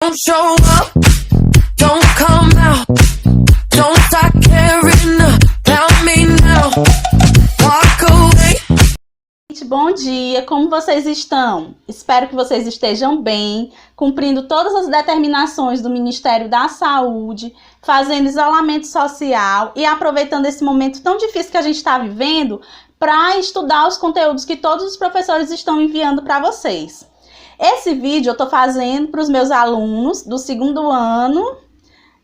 Don't show up, don't come out, don't start caring about me now. Walk away. Bom dia, como vocês estão? Espero que vocês estejam bem, cumprindo todas as determinações do Ministério da Saúde, fazendo isolamento social e aproveitando esse momento tão difícil que a gente está vivendo para estudar os conteúdos que todos os professores estão enviando para vocês. Esse vídeo eu estou fazendo para os meus alunos do segundo ano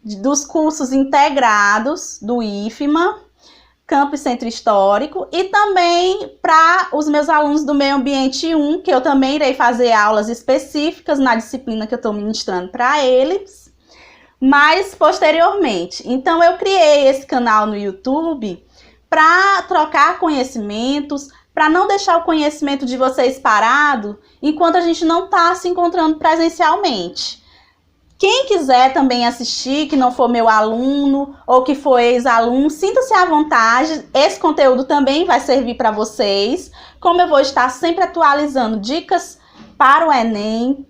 dos cursos integrados do IFMA, Campo e Centro Histórico, e também para os meus alunos do Meio Ambiente 1, que eu também irei fazer aulas específicas na disciplina que eu estou ministrando para eles, mas posteriormente. Então eu criei esse canal no YouTube para trocar conhecimentos, para não deixar o conhecimento de vocês parado enquanto a gente não está se encontrando presencialmente. Quem quiser também assistir, que não for meu aluno ou que for ex-aluno, sinta-se à vontade. Esse conteúdo também vai servir para vocês. Como eu vou estar sempre atualizando dicas para o Enem,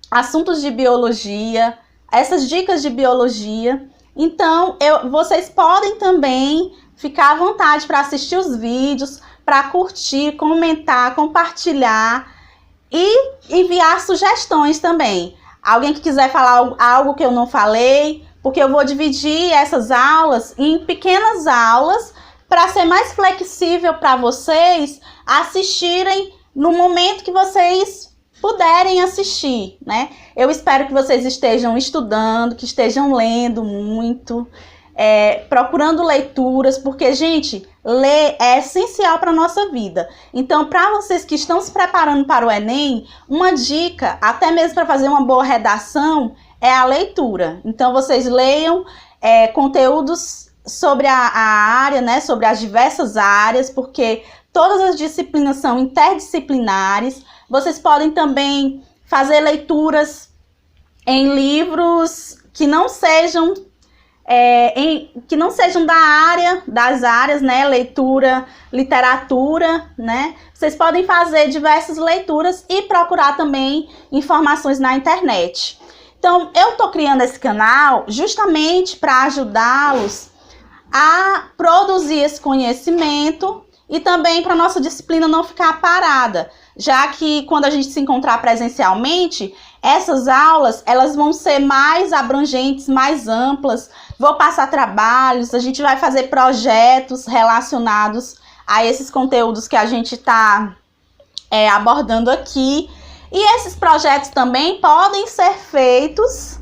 assuntos de biologia, essas dicas de biologia. Então, vocês podem também ficar à vontade para assistir os vídeos, para curtir, comentar, compartilhar e enviar sugestões também. Alguém que quiser falar algo que eu não falei, porque eu vou dividir essas aulas em pequenas aulas para ser mais flexível para vocês assistirem no momento que vocês puderem assistir, né? Eu espero que vocês estejam estudando, que estejam lendo muito, procurando leituras, porque, gente, ler é essencial para a nossa vida. Então, para vocês que estão se preparando para o Enem, uma dica, até mesmo para fazer uma boa redação, é a leitura. Então, vocês leiam conteúdos sobre a área, né, sobre as diversas áreas, porque todas as disciplinas são interdisciplinares. Vocês podem também fazer leituras em livros que não sejam das áreas, né, leitura, literatura, né, vocês podem fazer diversas leituras e procurar também informações na internet. Então, eu tô criando esse canal justamente para ajudá-los a produzir esse conhecimento e também para nossa disciplina não ficar parada, já que quando a gente se encontrar presencialmente, essas aulas, elas vão ser mais abrangentes, mais amplas. Vou passar trabalhos, a gente vai fazer projetos relacionados a esses conteúdos que a gente está abordando aqui. E esses projetos também podem ser feitos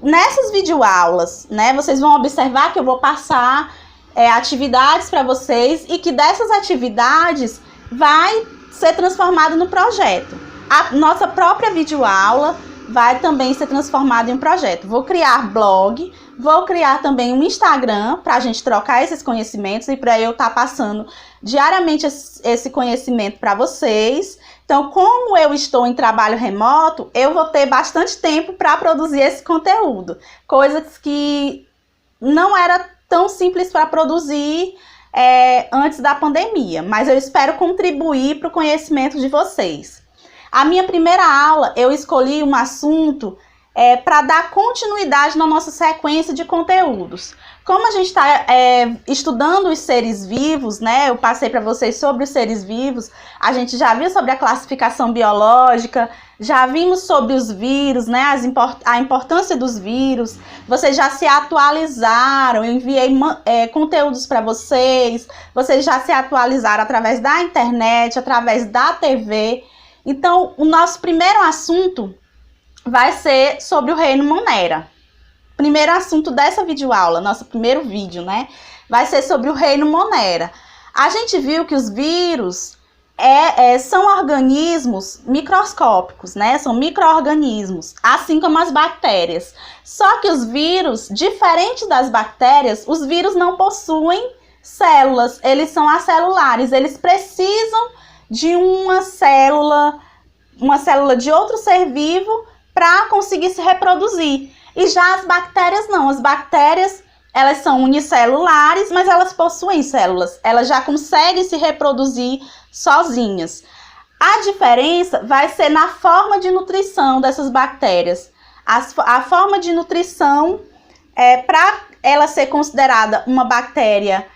nessas videoaulas, né? Vocês vão observar que eu vou passar atividades para vocês e que dessas atividades vai ser transformado no projeto. A nossa própria videoaula vai também ser transformada em um projeto. Vou criar blog, vou criar também um Instagram para a gente trocar esses conhecimentos e para eu estar passando diariamente esse conhecimento para vocês. Então, como eu estou em trabalho remoto, eu vou ter bastante tempo para produzir esse conteúdo. Coisas que não era tão simples para produzir antes da pandemia, mas eu espero contribuir para o conhecimento de vocês. A minha primeira aula, eu escolhi um assunto para dar continuidade na nossa sequência de conteúdos. Como a gente está estudando os seres vivos, né? Eu passei para vocês sobre os seres vivos, a gente já viu sobre a classificação biológica, já vimos sobre os vírus, né? A importância dos vírus, vocês já se atualizaram, eu enviei conteúdos para vocês, vocês já se atualizaram através da internet, através da TV. Então, o nosso primeiro assunto vai ser sobre o reino Monera. Primeiro assunto dessa videoaula, nosso primeiro vídeo, né? Vai ser sobre o reino Monera. A gente viu que os vírus são organismos microscópicos, né? São micro-organismos, assim como as bactérias. Só que os vírus, diferente das bactérias, os vírus não possuem células, eles são acelulares, eles precisam de uma célula de outro ser vivo para conseguir se reproduzir. E já as bactérias não, as bactérias, elas são unicelulares, mas elas possuem células, elas já conseguem se reproduzir sozinhas. A diferença vai ser na forma de nutrição dessas bactérias. A forma de nutrição, para ela ser considerada uma bactéria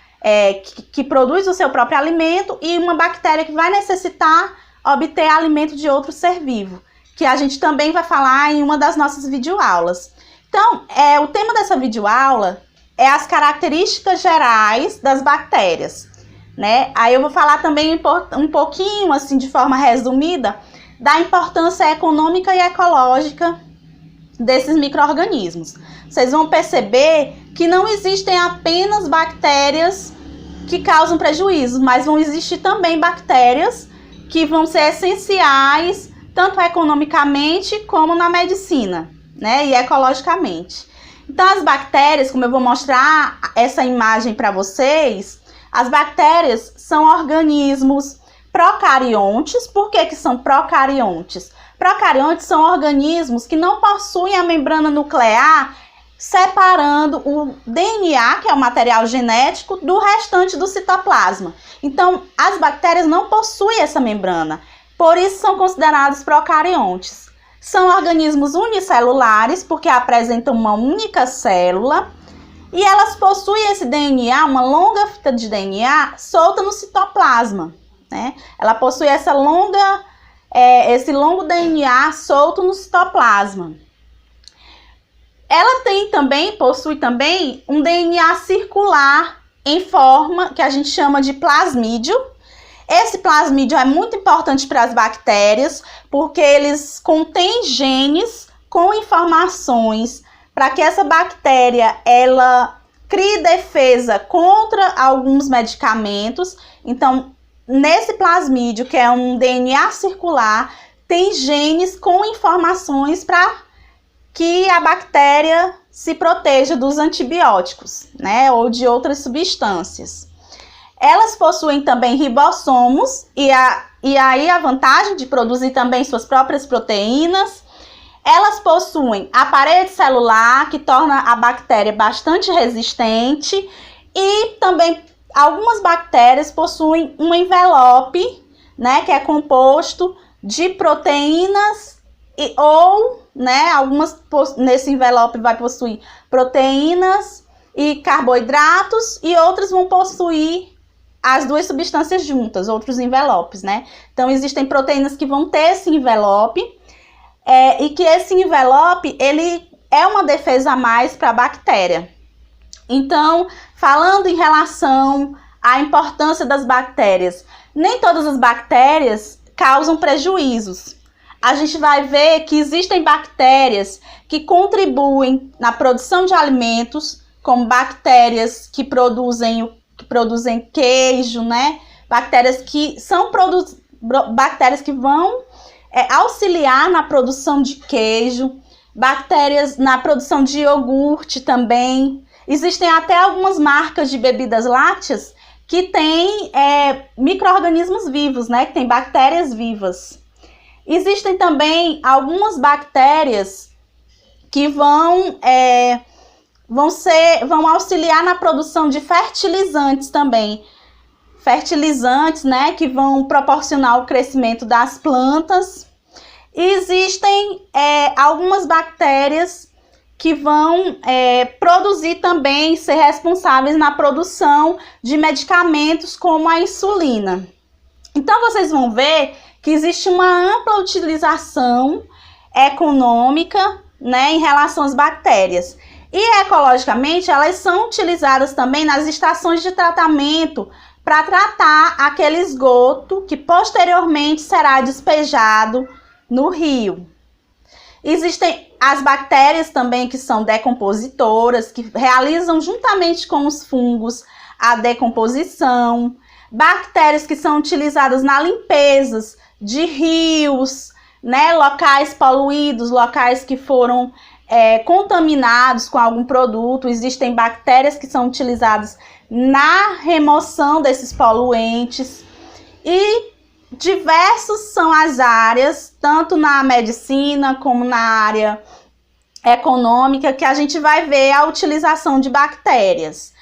que produz o seu próprio alimento e uma bactéria que vai necessitar obter alimento de outro ser vivo, que a gente também vai falar em uma das nossas videoaulas. Então, o tema dessa videoaula é as características gerais das bactérias, né? Aí eu vou falar também um pouquinho, assim, de forma resumida, da importância econômica e ecológica desses micro-organismos. Vocês vão perceber que não existem apenas bactérias que causam prejuízos, mas vão existir também bactérias que vão ser essenciais, tanto economicamente como na medicina, né? E ecologicamente. Então, as bactérias, como eu vou mostrar essa imagem para vocês, as bactérias são organismos procariontes. Por que são procariontes? Procariontes são organismos que não possuem a membrana nuclear separando o DNA, que é o material genético, do restante do citoplasma. Então, as bactérias não possuem essa membrana, por isso são considerados procariontes. São organismos unicelulares, porque apresentam uma única célula, e elas possuem esse DNA, uma longa fita de DNA, solta no citoplasma, né? Ela possui esse longo DNA solto no citoplasma. Ela possui também um DNA circular em forma que a gente chama de plasmídio. Esse plasmídio é muito importante para as bactérias, porque eles contêm genes com informações para que essa bactéria ela crie defesa contra alguns medicamentos. Então, nesse plasmídio, que é um DNA circular, tem genes com informações para que a bactéria se proteja dos antibióticos, né, ou de outras substâncias. Elas possuem também ribossomos, e aí a vantagem de produzir também suas próprias proteínas. Elas possuem a parede celular, que torna a bactéria bastante resistente, e também algumas bactérias possuem um envelope, né, que é composto de proteínas nesse envelope vai possuir proteínas e carboidratos, e outras vão possuir as duas substâncias juntas, outros envelopes, né? Então, existem proteínas que vão ter esse envelope, e que esse envelope, ele é uma defesa a mais para a bactéria. Então, falando em relação à importância das bactérias, nem todas as bactérias causam prejuízos. A gente vai ver que existem bactérias que contribuem na produção de alimentos, como bactérias que produzem queijo, né? Bactérias que vão auxiliar na produção de queijo, bactérias na produção de iogurte também. Existem até algumas marcas de bebidas lácteas que têm micro-organismos vivos, né? Que tem bactérias vivas. Existem também algumas bactérias que vão auxiliar na produção de fertilizantes também. Fertilizantes, né, que vão proporcionar o crescimento das plantas. E existem algumas bactérias que vão produzir também, ser responsáveis na produção de medicamentos como a insulina. Então, vocês vão ver que existe uma ampla utilização econômica, né, em relação às bactérias. E ecologicamente, elas são utilizadas também nas estações de tratamento para tratar aquele esgoto que posteriormente será despejado no rio. Existem as bactérias também que são decompositoras, que realizam juntamente com os fungos a decomposição. Bactérias que são utilizadas na limpeza de rios, né, locais poluídos, locais que foram contaminados com algum produto. Existem bactérias que são utilizadas na remoção desses poluentes. E diversas são as áreas, tanto na medicina como na área econômica, que a gente vai ver a utilização de bactérias.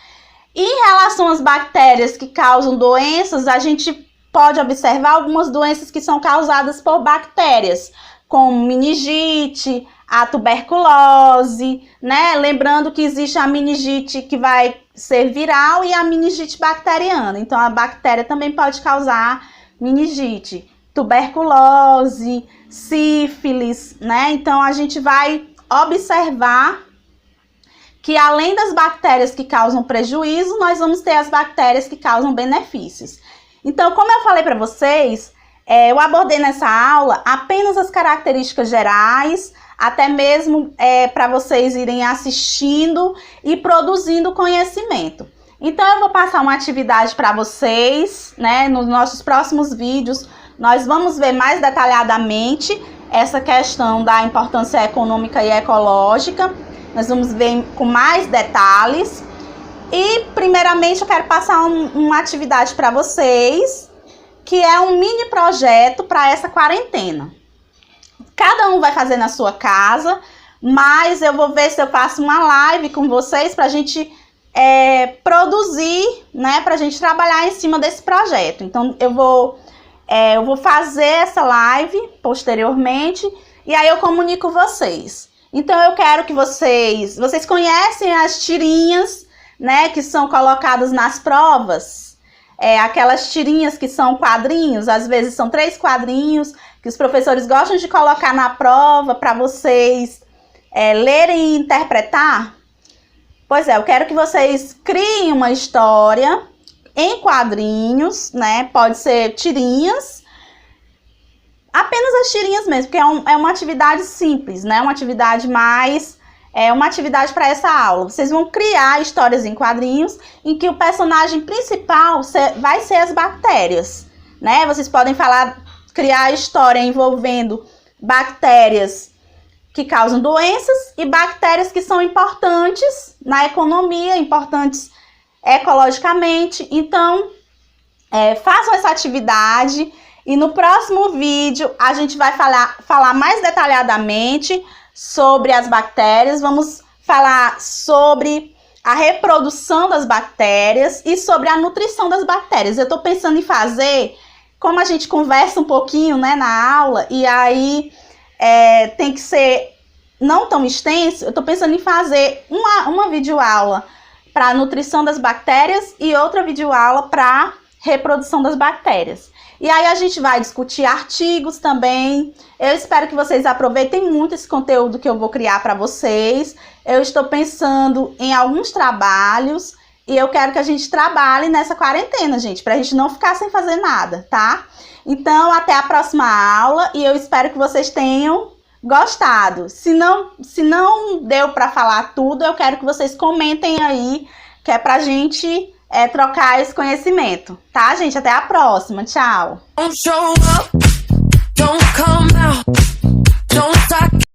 Em relação às bactérias que causam doenças, a gente pode observar algumas doenças que são causadas por bactérias, como meningite, a tuberculose, né? Lembrando que existe a meningite que vai ser viral e a meningite bacteriana. Então, a bactéria também pode causar meningite, tuberculose, sífilis, né? Então, a gente vai observar que além das bactérias que causam prejuízo, nós vamos ter as bactérias que causam benefícios. Então, como eu falei para vocês, eu abordei nessa aula apenas as características gerais, até mesmo para vocês irem assistindo e produzindo conhecimento. Então, eu vou passar uma atividade para vocês, né? Nos nossos próximos vídeos, nós vamos ver mais detalhadamente essa questão da importância econômica e ecológica. Nós vamos ver com mais detalhes. E, primeiramente, eu quero passar uma atividade para vocês, que é um mini projeto para essa quarentena. Cada um vai fazer na sua casa, mas eu vou ver se eu faço uma live com vocês para a gente produzir, né? Para a gente trabalhar em cima desse projeto. Então, eu vou fazer essa live posteriormente e aí eu comunico vocês. Então, eu quero que vocês conhecem as tirinhas, né, que são colocadas nas provas, aquelas tirinhas que são quadrinhos, às vezes são 3 quadrinhos, que os professores gostam de colocar na prova para vocês lerem e interpretar. Pois eu quero que vocês criem uma história em quadrinhos, né, pode ser tirinhas, apenas as tirinhas mesmo, porque é uma atividade simples, né? Uma atividade uma atividade para essa aula. Vocês vão criar histórias em quadrinhos em que o personagem principal vai ser as bactérias, né? Vocês podem criar a história envolvendo bactérias que causam doenças e bactérias que são importantes na economia, importantes ecologicamente. Então, façam essa atividade. E no próximo vídeo a gente vai falar mais detalhadamente sobre as bactérias, vamos falar sobre a reprodução das bactérias e sobre a nutrição das bactérias. Eu tô pensando em fazer, como a gente conversa um pouquinho, né, na aula, e aí tem que ser não tão extenso, eu tô pensando em fazer uma videoaula para nutrição das bactérias e outra videoaula para reprodução das bactérias. E aí a gente vai discutir artigos também. Eu espero que vocês aproveitem muito esse conteúdo que eu vou criar para vocês. Eu estou pensando em alguns trabalhos e eu quero que a gente trabalhe nessa quarentena, gente, para a gente não ficar sem fazer nada, tá? Então, até a próxima aula e eu espero que vocês tenham gostado. Se não deu para falar tudo, eu quero que vocês comentem aí, que é pra gente trocar esse conhecimento, tá, gente? Até a próxima. Tchau! Don't show up, don't come out.